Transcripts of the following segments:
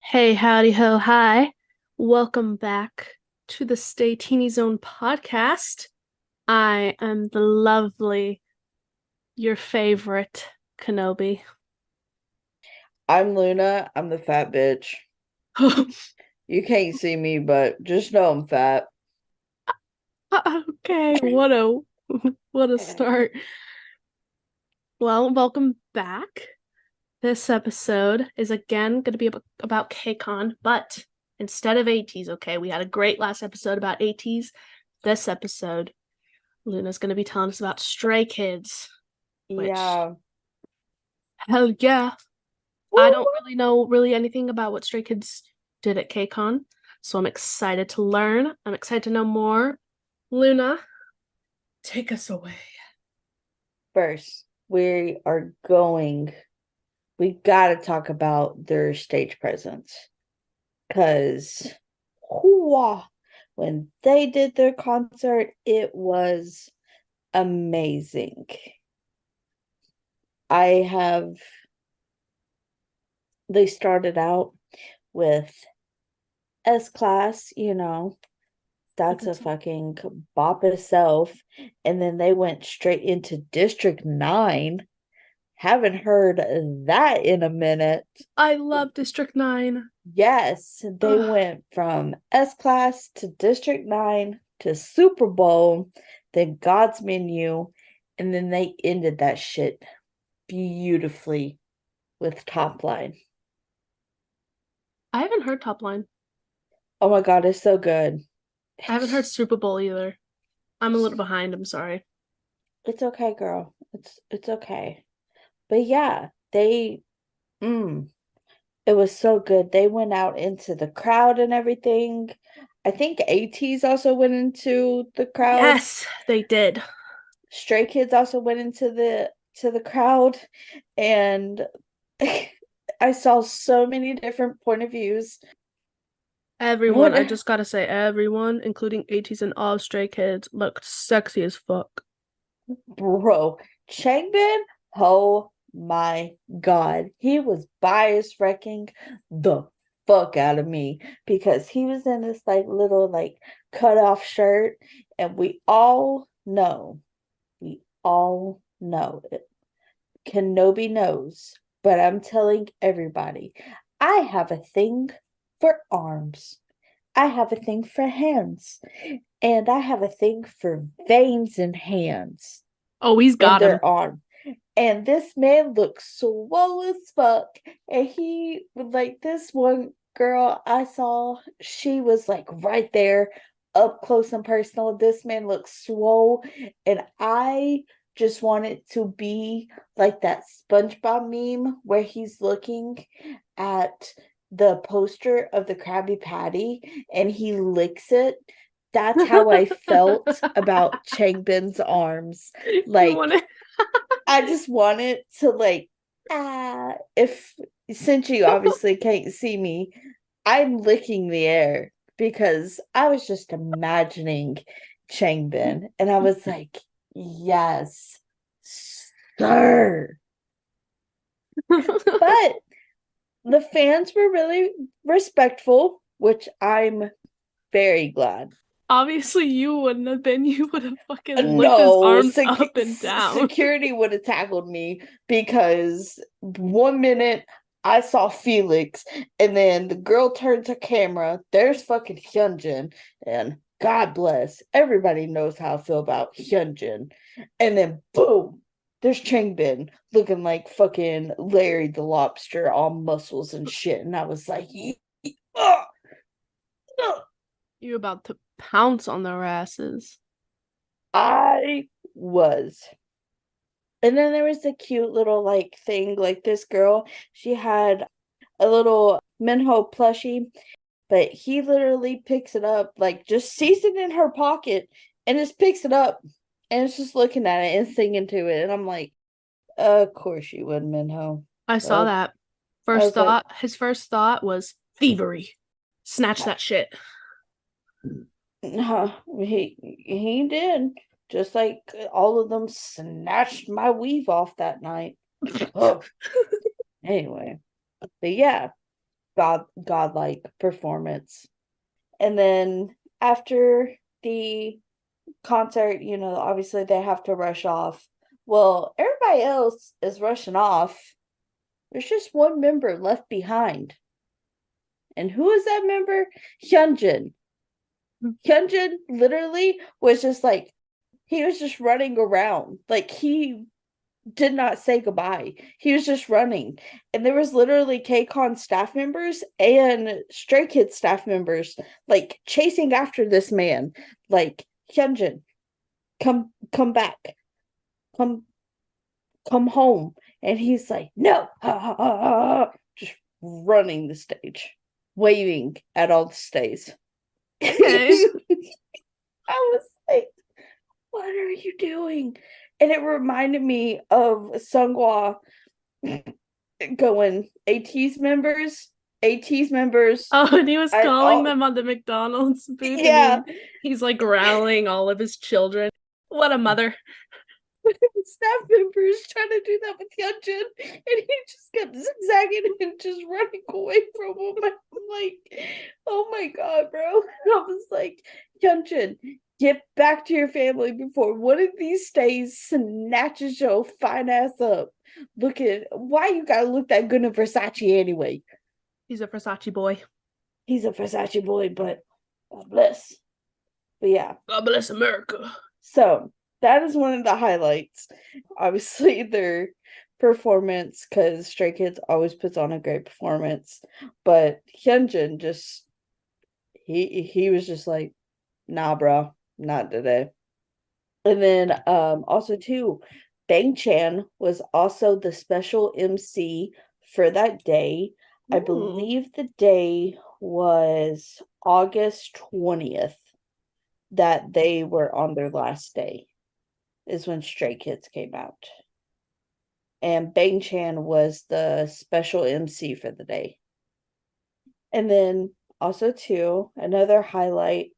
Hey, howdy ho, hi. Welcome back to the Staytiny Zone podcast. I am the lovely, your favorite Knobbe. I'm Luna. I'm the fat bitch. You can't see me, but just know I'm fat. Okay, what a start. Well, welcome back. This episode is again going to be about Kcon, but instead of ATs, okay, we had a great last episode about ATs. This episode, Luna's going to be telling us about Stray Kids, which, Yeah. hell yeah, I don't Woo! really know anything about what Stray Kids did at KCON, so I'm excited to learn. I'm excited to know more. Luna, take us away. First, we gotta talk about their stage presence. Because when they did their concert, it was amazing. I have, they started out with S Class, A that's good a song. fucking bop itself. And then they went straight into District 9. Haven't heard that in a minute. I love District 9. Yes, they Ugh, went from S Class to District 9 to Super Bowl, then God's Menu, and then they ended that shit beautifully with Top Line. I haven't heard Top Line. Oh my God, it's so good. I haven't heard It's Super Bowl either. I'm a little behind, I'm sorry. it's okay, girl. It's okay. But yeah, they mm, it was so good. They went out into the crowd and everything. I think ATs also went into the crowd. Yes, they did. Stray Kids also went into the crowd, and I saw so many different point of views. Everyone, What, I just gotta say, everyone, including ATs and all Stray Kids, looked sexy as fuck. bro? Changbin? Oh my God, he was bias wrecking the fuck out of me because he was in this like little like cut off shirt, and we all know it. Kenobi knows, but I'm telling everybody, I have a thing for arms. I have a thing for hands. And I have a thing for veins in hands Oh, he's in got him. their arm. And this man looks swole as fuck. And he, like, this one girl I saw, she was like right there, up close and personal. This man looks swole. And I just want it to be like that SpongeBob meme where he's looking at the poster of the Krabby Patty and he licks it. That's how I felt about Changbin's arms. You want Like, to? I just wanted to like if since you obviously can't see me, I'm licking the air because I was just imagining Changbin and I was like, yes, sir. But the fans were really respectful, which I'm very glad. Obviously, you wouldn't have been. You would have fucking licked his No, arms up and down. security would have tackled me because one minute I saw Felix, and then the girl turns her camera. There's fucking Hyunjin, and God bless. Everybody knows how I feel about Hyunjin. And then boom, there's Changbin looking like fucking Larry the Lobster, all muscles and shit. And I was like, ugh, ugh. You about to pounce on their asses. I was. And then there was a cute little like thing, like this girl, she had a little Minho plushie, but he literally picks it up, like just sees it in her pocket and just picks it up and it's just looking at it and singing to it. And I'm like, of course you would, Minho. I saw Uh, that. I First was like, thought, his first thought was thievery. Snatch that shit. he did. Just like all of them snatched my weave off that night. Oh, anyway. But yeah. godlike performance. And then after the concert, obviously they have to rush off. Well, everybody else is rushing off. There's just one member left behind. And who is that member? Hyunjin. Hyunjin literally was just like, he was just running around. Like, he did not say goodbye. He was just running. And there was literally Kcon staff members and Stray Kids staff members like chasing after this man. Like, Hyunjin, come back. Come home. And he's like, no, just running the stage, waving at all the stays. Okay. I was like, what are you doing? And it reminded me of Sungwa going, AT's members. Oh, and he was I calling all them on the McDonald's booth, and yeah. he's like rallying all of his children. What a mother. Staff members trying to do that with Hyunjin, and he just kept zigzagging and just running away from him. I'm like, oh my god, bro. I was like, Hyunjin, get back to your family before one of these days snatches your fine ass up. Look at why you gotta look that good in Versace anyway. He's a Versace boy. He's a Versace boy, but God bless. But yeah. God bless America. So that is one of the highlights. Obviously, their performance, because Stray Kids always puts on a great performance. But Hyunjin just he was just like, nah, bro, not today. And then also too, Bang Chan was also the special MC for that day. I believe the day was August 20th that they were on their last day, is when Stray Kids came out. And Bang Chan was the special MC for the day. And then also too, another highlight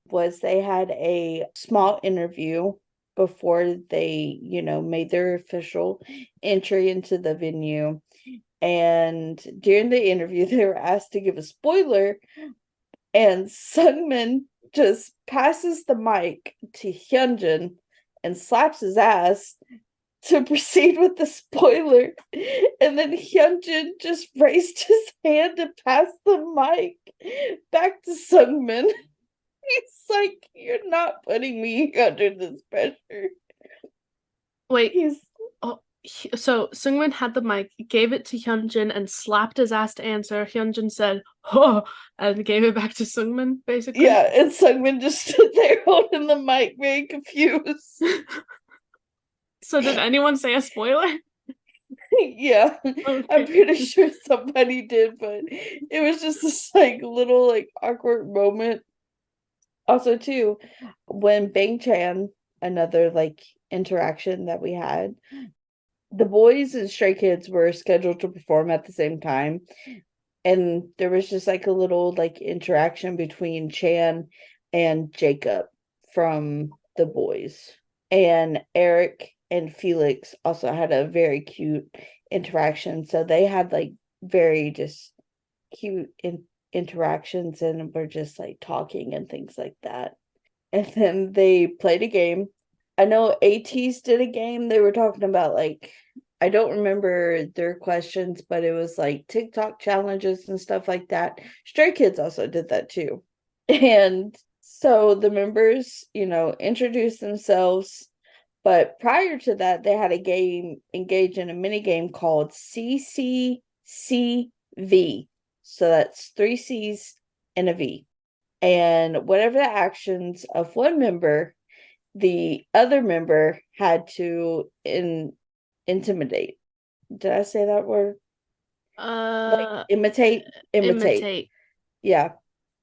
was they had a small interview before they, made their official entry into the venue. And during the interview, they were asked to give a spoiler, and Sungmin just passes the mic to Hyunjin and slaps his ass to proceed with the spoiler. And then Hyunjin just raised his hand to pass the mic back to Sungmin. He's like, you're not putting me under this pressure. Wait. So Sungmin had the mic, gave it to Hyunjin, and slapped his ass to answer. Hyunjin said, "Oh," and gave it back to Sungmin, basically. Yeah, and Sungmin just stood there holding the mic, very confused. So did anyone say a spoiler? Yeah, okay. I'm pretty sure somebody did, but it was just this little awkward moment. Also, too, when Bang Chan, another interaction that we had, the boys and Stray Kids were scheduled to perform at the same time, and there was just a little interaction between Chan and Jacob from the boys, and Eric and Felix also had a very cute interaction. So they had very just cute interactions and were just talking and things like that. And then they played a game. I know ATs did a game. They were talking about I don't remember their questions, but it was TikTok challenges and stuff like that. Stray Kids also did that too. And so the members, introduced themselves. But prior to that, they had a game, engage in a mini game called CCCV. So that's 3 C's and a V. And whatever the actions of one member, the other member had to intimidate. Did I say that word? Imitate. Yeah.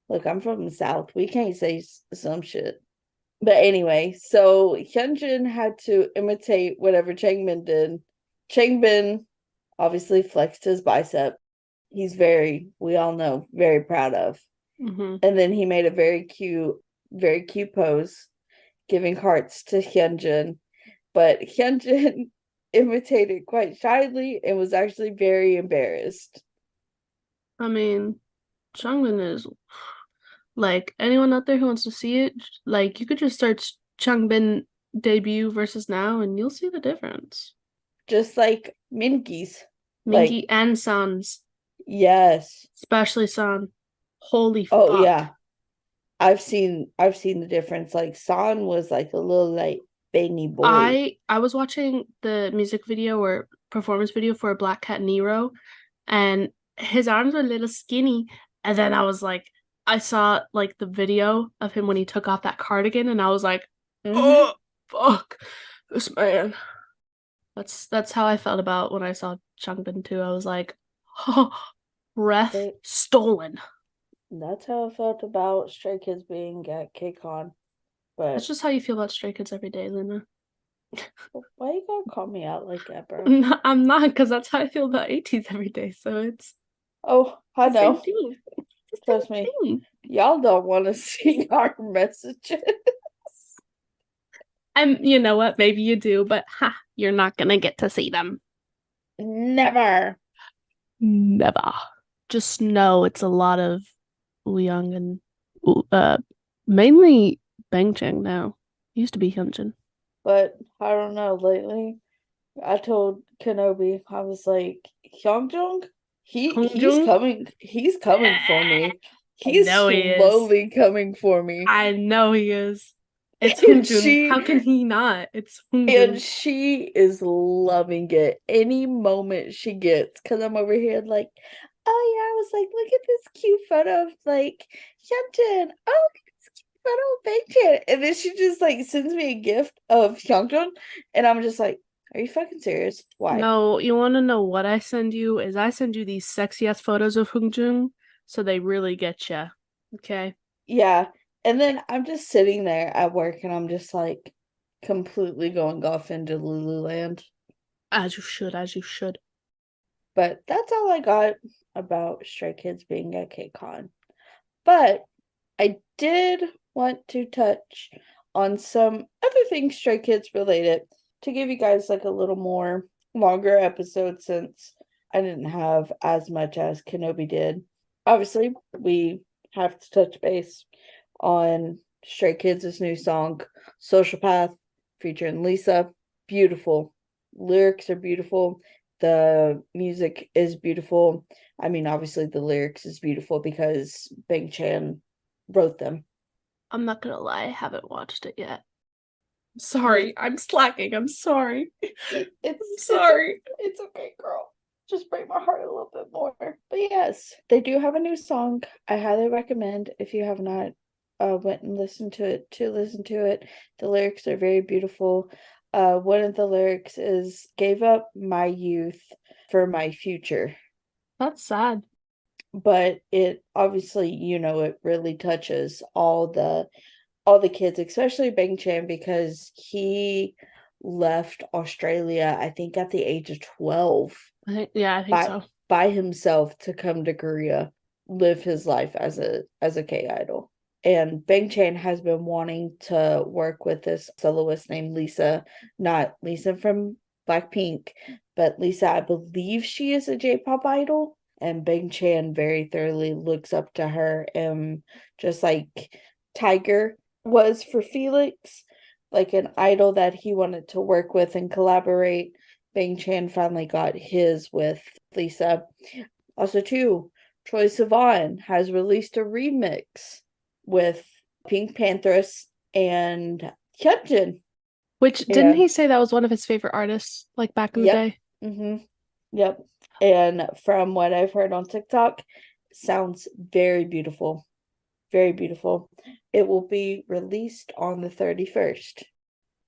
Look, I'm from the South. We can't say some shit. But anyway, so Hyunjin had to imitate whatever Changbin did. Changbin obviously flexed his bicep. He's we all know, very proud of. Mm-hmm. And then he made a very cute pose, giving hearts to Hyunjin. But Hyunjin imitated quite shyly and was actually very embarrassed. I mean, Changbin is like anyone out there who wants to see it, like you could just search Changbin debut versus now and you'll see the difference. Just like Minky's. Like, Minky and San's, yes. especially San. Holy Oh fuck. yeah. I've seen the difference. Like San was like a little like bangy boy. I was watching the music video or performance video for Black Cat Nero, and his arms were a little skinny. And then I was like, I saw like the video of him when he took off that cardigan, and I was like, Mm-hmm. oh fuck, this man. That's how I felt about when I saw Changbin too. I was like, oh, breath They stolen. That's how I felt about Stray Kids being at Kcon. That's But just how you feel about Stray Kids every day, Luna. why you gotta call me out like that, bro? I'm not, because that's how I feel about 18s every day. So it's Oh, I the same know. thing. It's the Trust same me. thing. Y'all don't want to see our messages. And you know what? Maybe you do, but ha, you're not gonna get to see them. Never. Never. Just know it's a lot of Young and uh mainly Bangchang now. Used to be Hyunjin. But I don't know. Lately, I told Kenobi, I was like, Hyunjung, he's Hongjung? coming. He's coming for me. I He's know he is. slowly coming for me. I know he is. It's And Hongjung. she How can he not? It's And Hongjung. she is loving it any moment she gets. Because I'm over here like, oh yeah, I was like, look at this cute photo of like Hyunjin. Oh, look at this cute photo of Baekhyun. And then she just like sends me a gift of Hyunjin. And I'm just like, are you fucking serious? Why? No, you want to know what I send you? Is I send you these sexy ass photos of Hongjung, so they really get you. Okay, Yeah. And then I'm just sitting there at work and I'm just like completely going off into Lululand. as you should, as you should. But that's all I got about Stray Kids being at KCON. But I did want to touch on some other things Stray Kids related to give you guys like a little more longer episode since I didn't have as much as Kenobi did. Obviously, we have to touch base on Stray Kids' new song, Social Path, featuring Lisa. Beautiful. Lyrics are beautiful. The music is beautiful. I mean, obviously, the lyrics is beautiful because Big Chan wrote them. I'm not gonna lie, I haven't watched it yet. Well, Sorry, I'm slacking. I'm sorry. I'm it's sorry. it's okay, girl. Just break my heart a little bit more. But yes, they do have a new song. I highly recommend if you have not went and listened to it to listen to it. The lyrics are very beautiful. One of the lyrics is gave up my youth for my future. That's sad. But it obviously, it really touches all the kids, especially Bang Chan, because he left Australia, I think at the age of 12 Yeah, I think by so. by himself to come to Korea, live his life as a K idol. And Bang Chan has been wanting to work with this soloist named Lisa, not Lisa from Blackpink, but Lisa, I believe she is a J-pop idol. And Bang Chan very thoroughly looks up to her, and just like Tiger was for Felix, like an idol that he wanted to work with and collaborate. Bang Chan finally got his with Lisa. Also, too, Troye Sivan has released a remix with Pink Panthers and Hyunjin. Which didn't And he say that was one of his favorite artists, like back in the yep, day? yep. And from what I've heard on TikTok, sounds very beautiful. Very beautiful. It will be released on the 31st.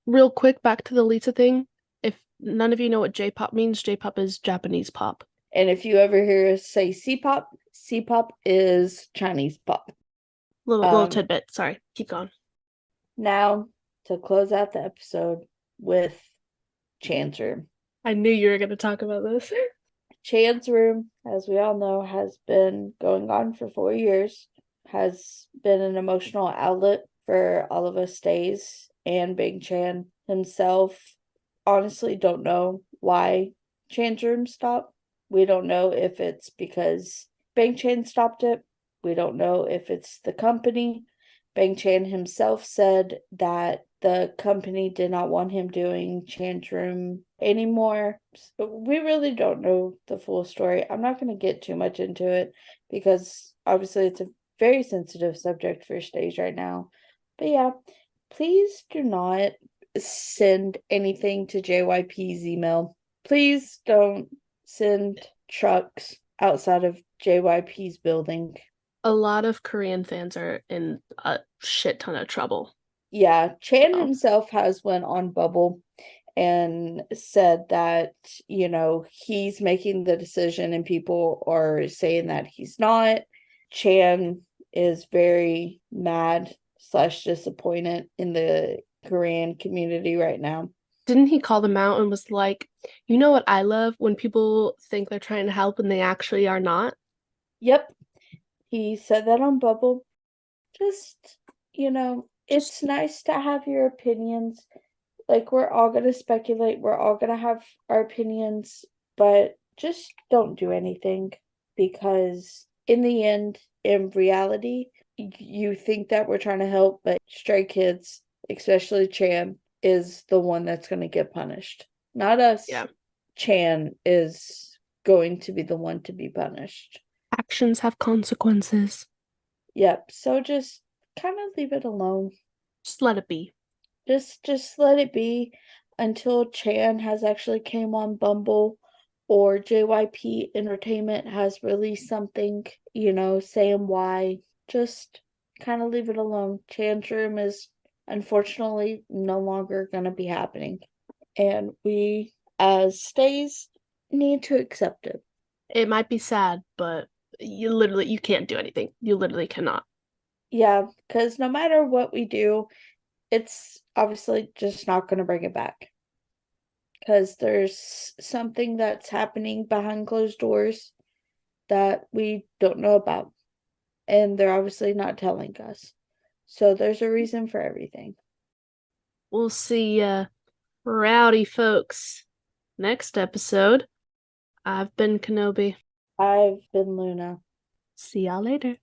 Real quick, back to the Lisa thing. If none of you know what J-pop means, J-pop is Japanese pop. And if you ever hear us say C-pop, C-pop is Chinese pop. Little Um, tidbit. Sorry, keep going. Now to close out the episode with Chan's Room. I knew you were going to talk about this. Chan's Room, as we all know, has been going on for 4 years, has been an emotional outlet for all of us stays and Big Chan himself. Honestly, don't know why Chan's Room stopped. We don't know if it's because Bang Chan stopped it. We don't know if it's the company. Bang Chan himself said that the company did not want him doing Chan's room anymore. So we really don't know the full story. I'm not going to get too much into it because obviously it's a very sensitive subject for stage right now. But yeah, please do not send anything to JYP's email. Please don't send trucks outside of JYP's building. A lot of Korean fans are in a shit ton of trouble. Yeah, Chan So himself has went on Bubble and said that, he's making the decision and people are saying that he's not. Chan is very mad slash disappointed in the Korean community right now. didn't he call them out and was like, you know what I love when people think they're trying to help and they actually are not? Yep, he said that on Bubble. Just, Just it's nice to have your opinions. Like, we're all going to speculate, we're all going to have our opinions, but just don't do anything because, in the end, in reality, you think that we're trying to help, but Stray Kids, especially Chan, is the one that's going to get punished. Not us. yeah. Chan is going to be the one to be punished. Actions have consequences. Yep. So just kind of leave it alone. Just let it be. Just let it be until Chan has actually came on Bumble or JYP Entertainment has released something, saying why. Just kind of leave it alone. Chan's room is unfortunately no longer gonna be happening. And we as stays need to accept it. It might be sad, but you can't do anything. You literally cannot. Yeah, because no matter what we do, it's obviously just not gonna bring it back. Because there's something that's happening behind closed doors that we don't know about. And they're obviously not telling us. So there's a reason for everything. We'll see rowdy folks next episode. I've been Kenobi. I've been Luna. See y'all later.